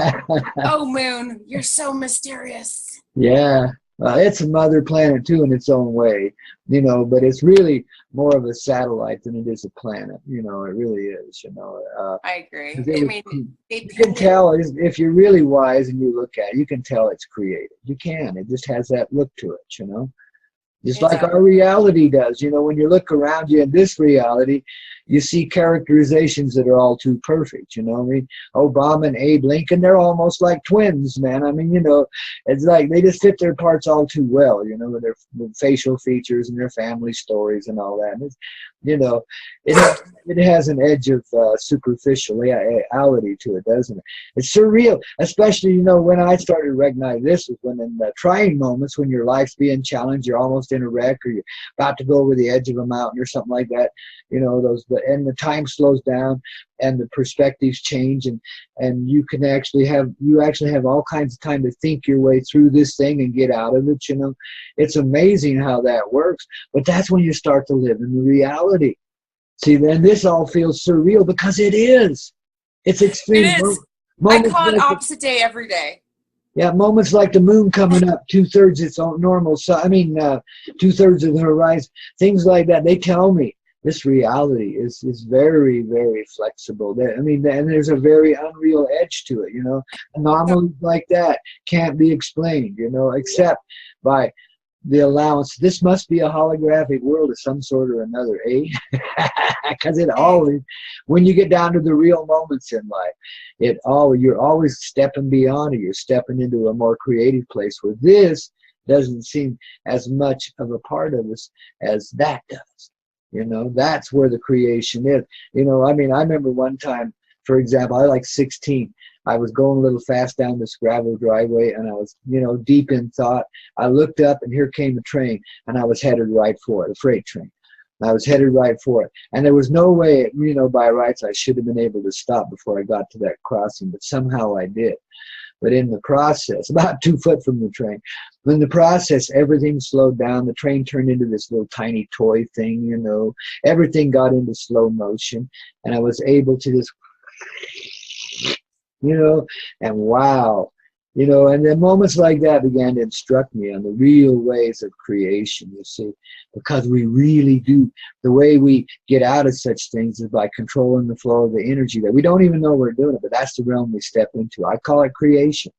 oh, moon, you're so mysterious. Yeah. It's a mother planet too in its own way, you know, but it's really more of a satellite than it is a planet. You know, it really is. You know, I agree. 'cause I mean, you can tell if you're really wise and you look at it, you can tell it's created. You can. It just has that look to it. You know. Just like our reality does. You know, when you look around you in this reality, you see characterizations that are all too perfect. You know, I mean, Obama and Abe Lincoln, they're almost like twins, man. I mean, you know, it's like they just fit their parts all too well, you know, with facial features and their family stories and all that. And it's, you know, it has an edge of superficiality to it, doesn't it? It's surreal, especially, you know, when I started to recognize this was when in the trying moments when your life's being challenged, you're almost in a wreck or you're about to go over the edge of a mountain or something like that. You know, and the time slows down and the perspectives change and you actually have all kinds of time to think your way through this thing and get out of it. You know, it's amazing how that works. But that's when you start to live in the reality. See, then this all feels surreal because it is. It's extreme. It is. I call it opposite day every day. Yeah, moments like the moon coming up 2/3 its own normal. So 2/3 of the horizon. Things like that. They tell me this reality is very, very flexible. I mean, and there's a very unreal edge to it. You know, anomalies like that can't be explained. You know, except by the allowance. This must be a holographic world of some sort or another, eh? Because it always, when you get down to the real moments in life, you're always stepping beyond it. You're stepping into a more creative place where this doesn't seem as much of a part of us as that does. You know, that's where the creation is. You know, I mean, I remember one time, for example, I was like 16. I was going a little fast down this gravel driveway and I was, you know, deep in thought. I looked up and here came a train and I was headed right for it, a freight train. I was headed right for it. And there was no way, you know, by rights I should have been able to stop before I got to that crossing, but somehow I did. But in the process, about 2 foot from the train, in the process, everything slowed down. The train turned into this little tiny toy thing, you know. Everything got into slow motion and I was able to just, you know, and wow, you know, and then moments like that began to instruct me on the real ways of creation, you see, because we really do. The way we get out of such things is by controlling the flow of the energy that we don't even know we're doing it, but that's the realm we step into. I call it creation,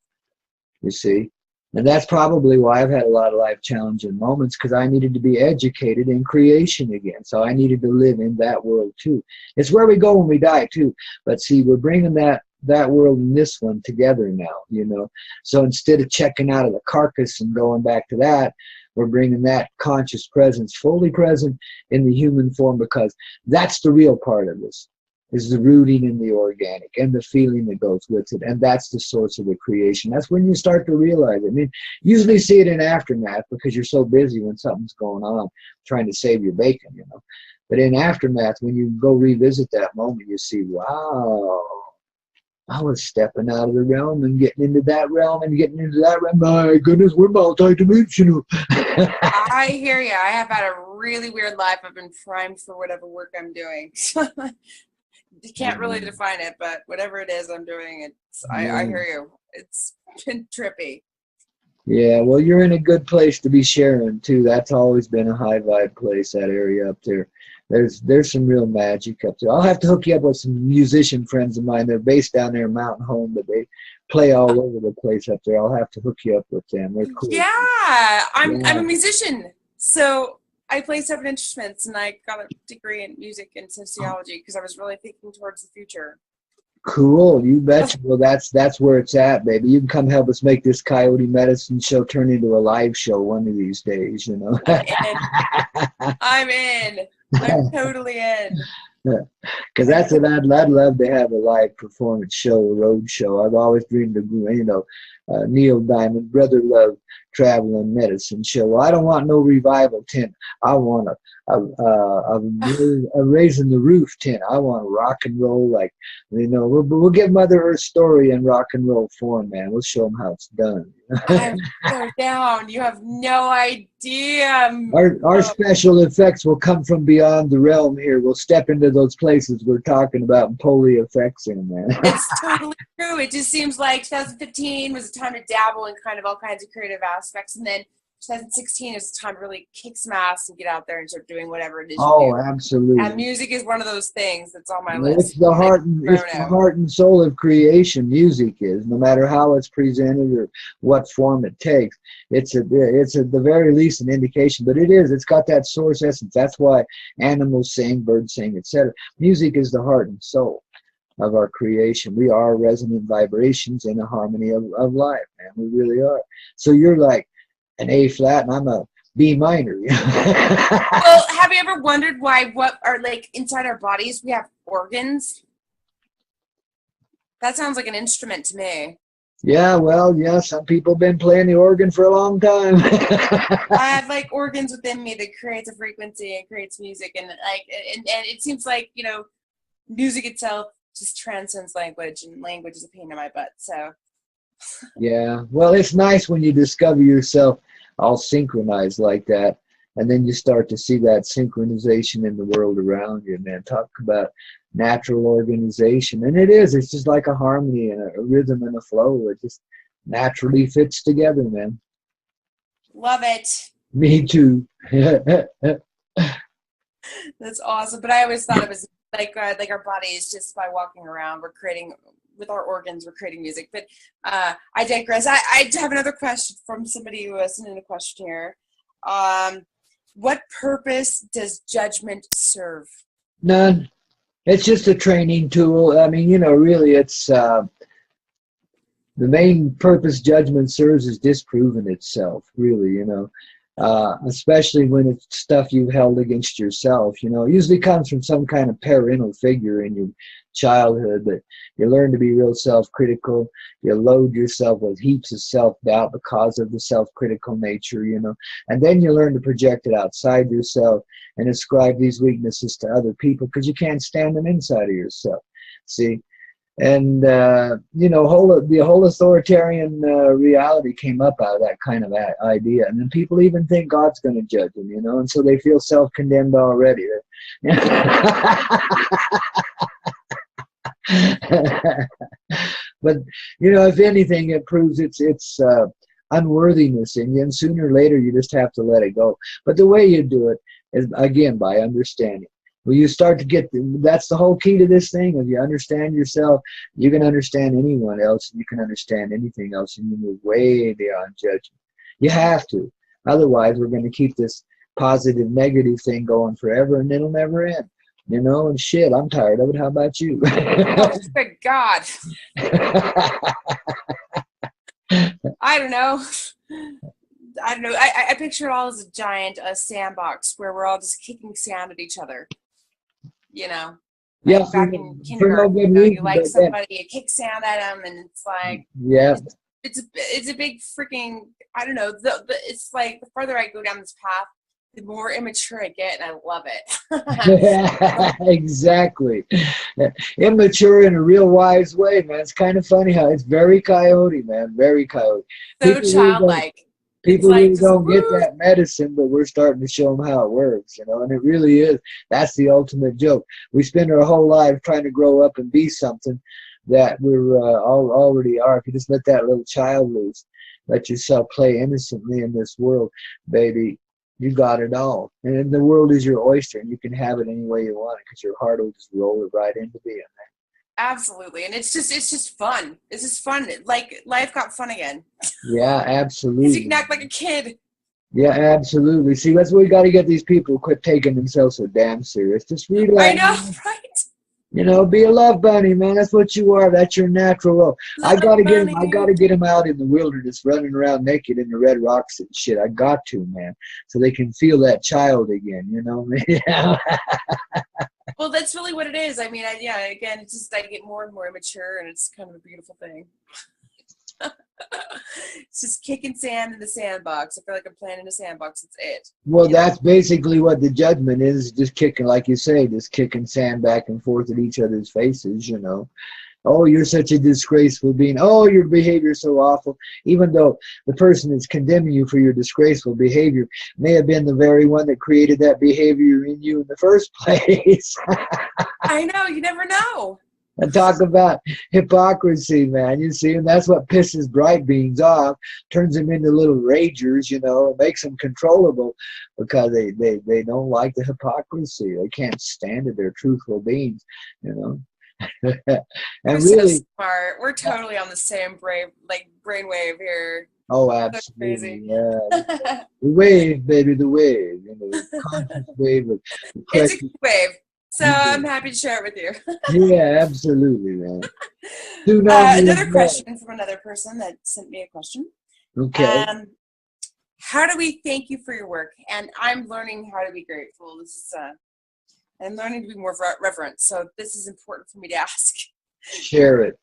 you see. And that's probably why I've had a lot of life challenging moments, because I needed to be educated in creation again. So I needed to live in that world too. It's where we go when we die too. But see, we're bringing that world and this one together now, you know. So instead of checking out of the carcass and going back to that, we're bringing that conscious presence fully present in the human form, because that's the real part of this, is the rooting in the organic and the feeling that goes with it. And that's the source of the creation. That's when you start to realize it. I mean, usually see it in aftermath because you're so busy when something's going on trying to save your bacon, you know. But in aftermath, when you go revisit that moment, you see, wow, I was stepping out of the realm and getting into that realm and getting into that realm. My goodness, we're multidimensional. I hear you. I have had a really weird life. I've been primed for whatever work I'm doing. You can't really define it, but whatever it is I'm doing, I hear you. It's been trippy. Yeah, well, you're in a good place to be sharing too. That's always been a high vibe place, that area up there. There's some real magic up there. I'll have to hook you up with some musician friends of mine. They're based down there in Mountain Home, but they play all over the place up there. I'll have to hook you up with them. They're cool. Yeah, I'm a musician, so I play 7 instruments, and I got a degree in music and sociology because I was really thinking towards the future. Cool, you betcha. Well, that's where it's at, baby. You can come help us make this Coyote Medicine show turn into a live show one of these days, you know. I'm in. I'm totally in. Because that's what I'd love to have, a live performance show, a road show. I've always dreamed of, you know, Neil Diamond, Brother Love, Traveling Medicine show. Well, I don't want no revival tent. I want a raising the roof tent. I want rock and roll, like, you know, we'll give Mother Earth story in rock and roll form, man. We'll show them how it's done. I'm so down. You have no idea. Our special effects will come from beyond the realm here. We'll step into those places we're talking about and pull the effects in, man. It's totally true. It just seems like 2015 was a time to dabble in kind of all kinds of creative aspects. And then 2016 is the time to really kick some ass and get out there and start doing whatever it is you Oh, do. absolutely. And music is one of those things that's on my Well, list. it's the heart and soul of creation. Music is, no matter how it's presented or what form it takes. It's at the very least an indication, but it's got that source essence. That's why animals sing, birds sing, etc. Music is the heart and soul of our creation. We are resonant vibrations in a harmony of life, man. We really are. So you're like an A flat and I'm a B minor. Well, have you ever wondered why what are like inside our bodies we have organs? That sounds like an instrument to me. Yeah, well, yeah, some people have been playing the organ for a long time. I have like organs within me that creates a frequency and creates music, and and it seems like, you know, music itself just transcends language, and language is a pain in my butt. So Yeah, well, it's nice when you discover yourself all synchronized like that, and then you start to see that synchronization in the world around you, man. Talk about natural organization, and it's just like a harmony and a rhythm and a flow. It just naturally fits together, man. love it. Me too. That's awesome. But I always thought it was like our bodies, just by walking around, we're creating, with our organs, we're creating music. But I digress. I have another question from somebody who sent in a question here. What purpose does judgment serve? None. It's just a training tool. I mean, you know, really, it's the main purpose judgment serves is disproving itself, really, you know. Especially when it's stuff you've held against yourself, you know. It usually comes from some kind of parental figure in your childhood, but you learn to be real self-critical. You load yourself with heaps of self-doubt because of the self-critical nature, you know. And then you learn to project it outside yourself and ascribe these weaknesses to other people because you can't stand them inside of yourself. See? And, you know, the whole authoritarian reality came up out of that kind of idea. And then people even think God's going to judge them, you know, and so they feel self-condemned already. But, you know, if anything, it proves its unworthiness in you, and sooner or later you just have to let it go. But the way you do it is, again, by understanding. When you start to get, that's the whole key to this thing. If you understand yourself, you can understand anyone else, and you can understand anything else, and you move way beyond judgment. You have to. Otherwise, we're going to keep this positive, negative thing going forever, and it'll never end. You know, and shit, I'm tired of it. How about you? Oh, good God. I don't know. I picture it all as a giant sandbox where we're all just kicking sand at each other. You know, like Yeah, back in kindergarten, you know, you like somebody, you kick sand at them, and it's like, yeah, it's a big freaking, I don't know. It's like the further I go down this path, the more immature I get, and I love it. Exactly. Immature in a real wise way, man. It's kind of funny how it's very coyote, man. Very coyote. So childlike. People really don't get that medicine, but we're starting to show them how it works, you know, and it really is. That's the ultimate joke. We spend our whole life trying to grow up and be something that we're already are. If you just let that little child loose, let yourself play innocently in this world, baby, you got it all. And the world is your oyster, and you can have it any way you want it because your heart will just roll it right into being there. Absolutely. And it's just fun. It's just fun. Like, life got fun again. Yeah, absolutely. Because you can act like a kid. Yeah, absolutely. See, that's what we got to get these people quit taking themselves so damn serious. Just relax. I know, right? You know, be a love bunny, man. That's what you are. That's your natural role. I gotta get him out in the wilderness, running around naked in the red rocks and shit. I got to, man, so they can feel that child again. You know, man. Well, that's really what it is. I mean, again, it's just I get more and more immature, and it's kind of a beautiful thing. It's just kicking sand in the sandbox. I feel like I'm playing in a sandbox. It's it. Well, that's basically what the judgment is, just kicking, like you say, just kicking sand back and forth at each other's faces, you know. Oh, you're such a disgraceful being. Oh, your behavior's so awful. Even though the person that's condemning you for your disgraceful behavior may have been the very one that created that behavior in you in the first place. I know. You never know. And talk about hypocrisy, man. You see, and that's what pisses bright beans off, turns them into little ragers, you know, it makes them controllable because they don't like the hypocrisy. They can't stand it. They're truthful beings, you know. You're And really, so smart. We're totally on the same brainwave here. oh, That's absolutely, crazy. yeah. The wave, baby, the wave. You know, the conscious wave of the It's a precious. good wave. So I'm happy to share it with you. Yeah, absolutely, man. Too known Another is love. question from another person that sent me a question. Okay. How do we thank you for your work? And I'm learning how to be grateful. This is I'm learning to be more reverent. So this is important for me to ask Share it.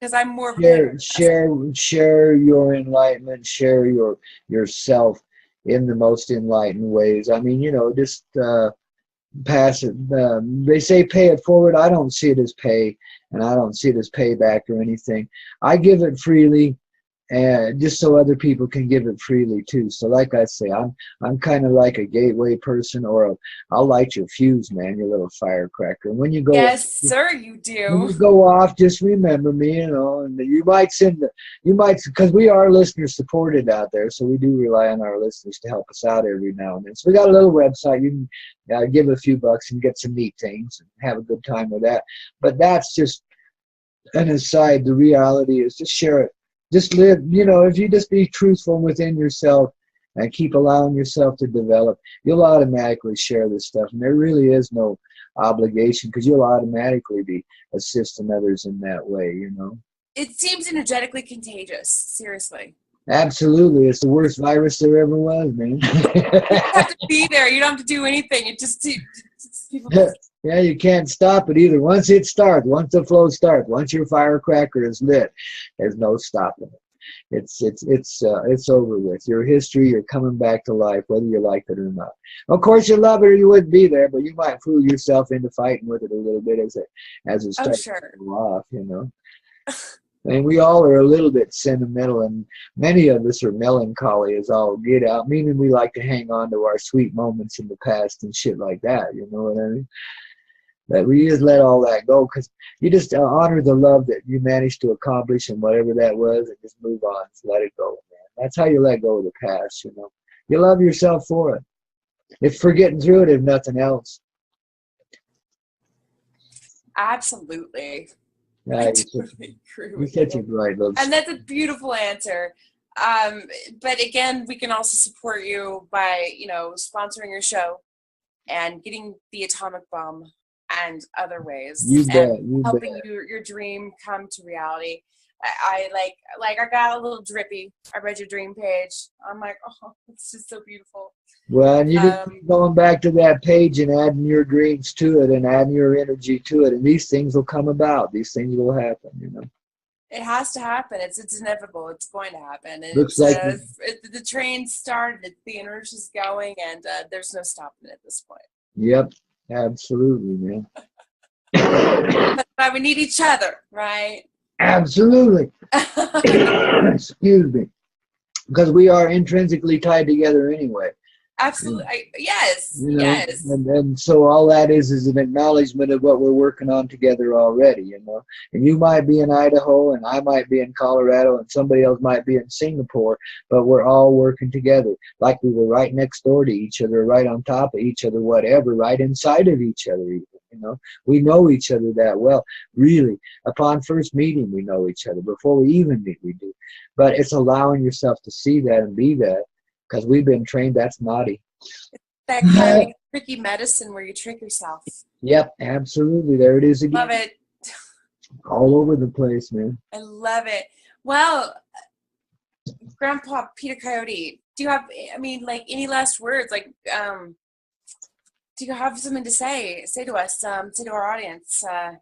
because I'm more of a kind of Share your enlightenment. Share yourself in the most enlightened ways. I mean, you know, just pass it. They say pay it forward. I don't see it as pay, and I don't see it as payback or anything. I give it freely, and just so other people can give it freely too. So like I say, I'm kind of like a gateway person, or I'll light your fuse, man, your little firecracker. And when you go, yes, sir, you when do. you go off, just remember me, you know. And you might because we are listener supported out there, so we do rely on our listeners to help us out every now and then. So we got a little website. You can give a few bucks and get some neat things and have a good time with that. But that's just an aside. The reality is just share it. Just live, you know, if you just be truthful within yourself and keep allowing yourself to develop, you'll automatically share this stuff. And there really is no obligation because you'll automatically be assisting others in that way, you know. It seems energetically contagious. Seriously. Absolutely. It's the worst virus there ever was, man. You don't have to be there. You don't have to do anything. It just people just Yeah, you can't stop it either. Once it starts, once the flow starts, once your firecracker is lit, there's no stopping it. It's over with. Your history, you're coming back to life, whether you like it or not. Of course, you love it or you wouldn't be there, but you might fool yourself into fighting with it a little bit as it starts sure. to go off, you know. And we all are a little bit sentimental, and many of us are melancholy as all get out, meaning we like to hang on to our sweet moments in the past and shit like that, you know what I mean? That we just let all that go because you just honor the love that you managed to accomplish and whatever that was and just move on. Just let it go, man. That's how you let go of the past, you know. You love yourself for it. If for getting through it, if nothing else. Absolutely. Yeah, I totally agree with you're such a you. bright little. And that's a beautiful answer. But again, we can also support you by, you know, sponsoring your show and getting the atomic bomb and other ways, You bet, and helping your dream come to reality. I got a little drippy. I read your dream page. I'm like, oh, it's just so beautiful. Well, and you just keep going back to that page and adding your dreams to it and adding your energy to it, and these things will come about. These things will happen, you know. It has to happen. It's inevitable. It's going to happen. And Looks like the train started. The inertia's going, and there's no stopping it at this point. Yep, absolutely, man. That's why we need each other, right? Absolutely. Excuse me. Because we are intrinsically tied together anyway. Absolutely. Yes. You know, yes. And so all that is an acknowledgement of what we're working on together already, you know. And you might be in Idaho and I might be in Colorado and somebody else might be in Singapore, but we're all working together like we were right next door to each other, right on top of each other, whatever, right inside of each other even, you know. We know each other that well. Really, upon first meeting, we know each other. Before we even meet, we do. But it's allowing yourself to see that and be that. Because we've been trained, that's naughty. That kind of tricky medicine where you trick yourself. Yep, absolutely. There it is again. Love it. All over the place, man. I love it. Well, Grandpa Peter Koyote, do you have, any last words? Do you have something to say to us, say to our audience? I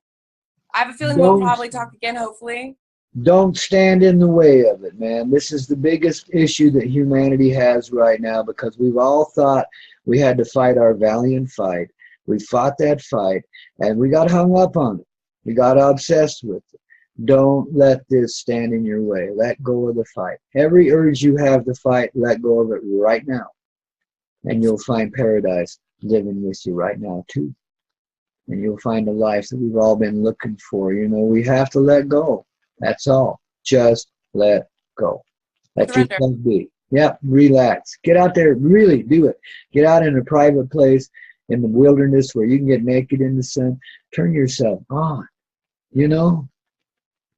have a feeling we'll probably talk again, hopefully. Don't stand in the way of it, man. This is the biggest issue that humanity has right now because we've all thought we had to fight our valiant fight. We fought that fight, and we got hung up on it. We got obsessed with it. Don't let this stand in your way. Let go of the fight. Every urge you have to fight, let go of it right now. And you'll find paradise living with you right now, too. and you'll find a life that we've all been looking for. You know, we have to let go. That's all. Just let go. Let Surrender. yourself be. Yep, relax. Get out there, really do it. Get out in a private place in the wilderness where you can get naked in the sun. Turn yourself on. You know,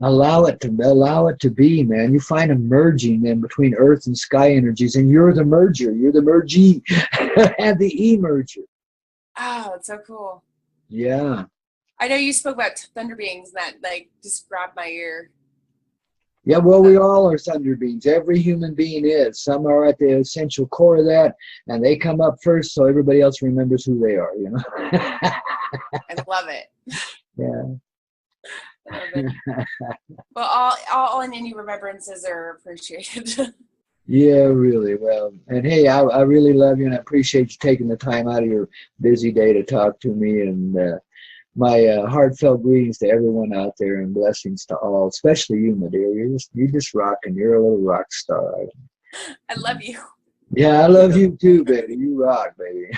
allow it to be, man. You find a merging then between earth and sky energies, and you're the merger. You're the mergee and the emerger. Oh, it's so cool. Yeah. I know you spoke about thunder beings that like just grabbed my ear. Yeah, well, we all are thunder beings. Every human being is. Some are at the essential core of that, and they come up first so everybody else remembers who they are, you know? I love it. Yeah. I love it. Well, all and any remembrances are appreciated. Yeah, really. Well, and hey, I really love you, and I appreciate you taking the time out of your busy day to talk to me, and my heartfelt greetings to everyone out there, and blessings to all, especially you, my dear. You're just rocking. You're a little rock star. I love you. Yeah, I love you too, baby. You rock, baby.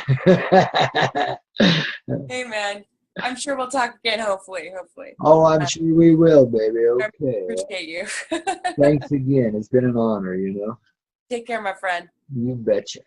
Hey, man. I'm sure we'll talk again, hopefully. Oh, I'm sure we will, baby. I Okay. appreciate you. Thanks again. It's been an honor, you know. Take care, my friend. You betcha.